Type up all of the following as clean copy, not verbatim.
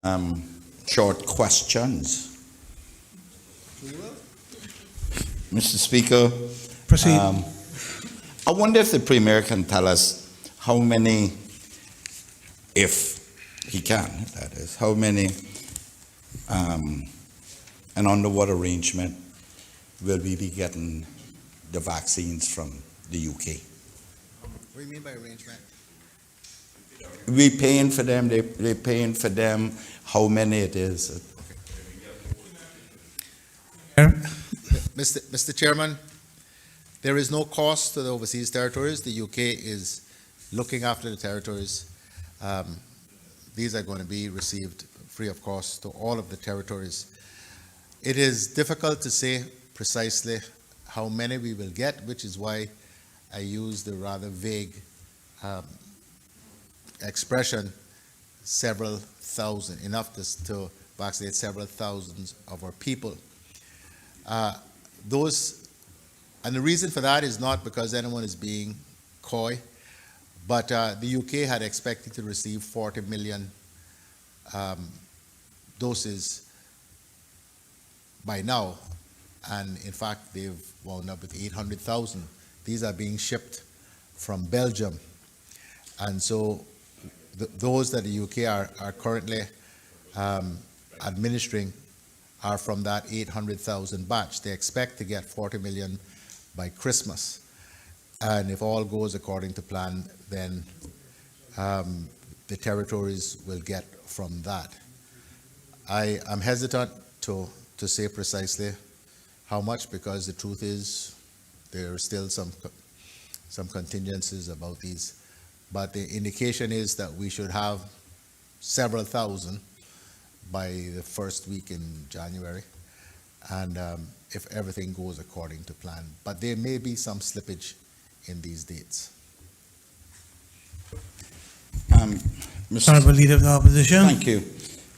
Short questions. Mr. Speaker, Proceed. I wonder if the Premier can tell us how many, if he can, that is, how many, and under what arrangement will we be getting the vaccines from the UK? What do you mean by arrangement? We paying for them, they paying for them, how many it is? Mr. Chairman, there is no cost to the overseas territories. The UK is looking after the territories. These are going to be received free of cost to all of the territories. It is difficult to say precisely how many we will get, which is why I use the rather vague expression, several thousand, enough to vaccinate several thousands of our people. And the reason for that is not because anyone is being coy, but the UK had expected to receive 40 million doses by now, and in fact they've wound up with 800,000. These are being shipped from Belgium, and so those that the UK are currently administering are from that 800,000 batch. They expect to get 40 million by Christmas. And if all goes according to plan, then the territories will get from that. I am hesitant to say precisely how much, because the truth is there are still some contingencies about these. But the indication is that we should have several thousand by the first week in January, and if everything goes according to plan. But there may be some slippage in these dates. Honourable Leader of the Opposition. Thank you,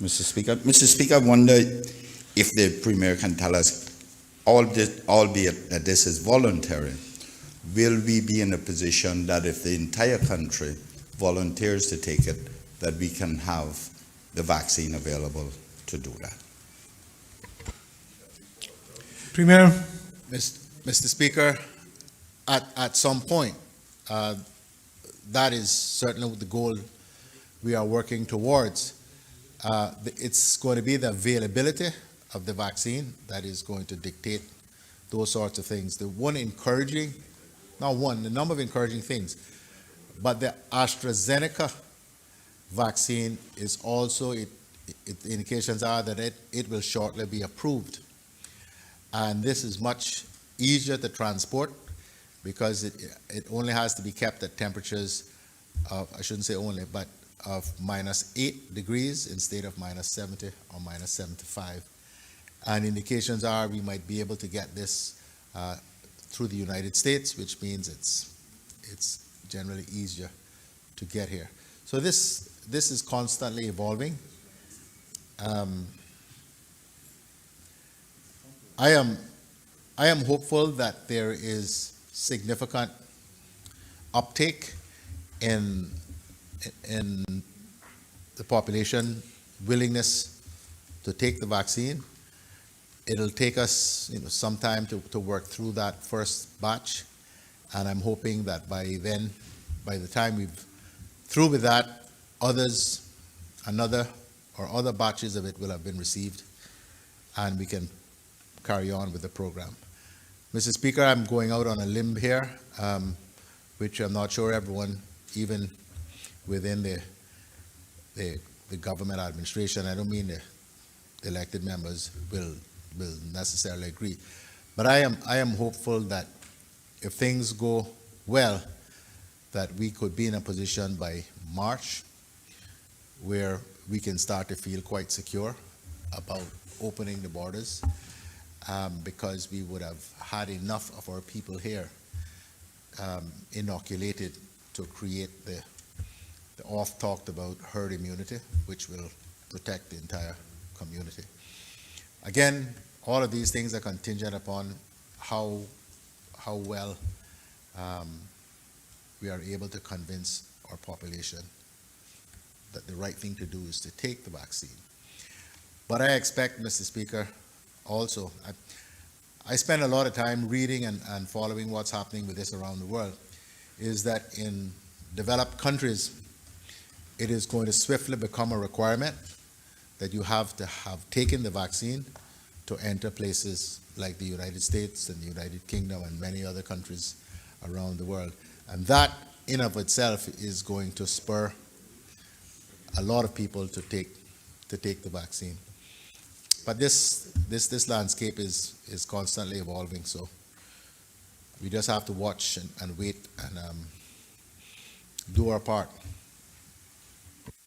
Mr. Speaker. Mr. Speaker, I wonder if the Premier can tell us, albeit that this is voluntary, will we be in a position that if the entire country volunteers to take it, that we can have the vaccine available to do that? Premier. Mr. Speaker, at some point, that is certainly the goal we are working towards. It's going to be the availability of the vaccine that is going to dictate those sorts of things. The number of encouraging things, but the AstraZeneca vaccine is also, the indications are that it will shortly be approved. And this is much easier to transport because it only has to be kept at temperatures of, I shouldn't say only, but of -8 degrees instead of -70 or -75. And indications are we might be able to get this through the United States, which means it's generally easier to get here. So this is constantly evolving. I am hopeful that there is significant uptake in the population willingness to take the vaccine. It'll take us some time to work through that first batch, and I'm hoping that by the time we've through with that, other batches of it will have been received, and we can carry on with the program. Mr. Speaker, I'm going out on a limb here, which I'm not sure everyone, even within the government administration, I don't mean the elected members, will necessarily agree. But I am hopeful that if things go well, that we could be in a position by March where we can start to feel quite secure about opening the borders, because we would have had enough of our people here inoculated to create the oft talked about herd immunity, which will protect the entire community. Again, all of these things are contingent upon how well we are able to convince our population that the right thing to do is to take the vaccine. But I expect, Mr. Speaker, also, I spend a lot of time reading and following what's happening with this around the world, is that in developed countries, it is going to swiftly become a requirement that you have to have taken the vaccine to enter places like the United States and the United Kingdom and many other countries around the world. And that in of itself is going to spur a lot of people to take the vaccine. But this landscape is constantly evolving, so we just have to watch and wait and do our part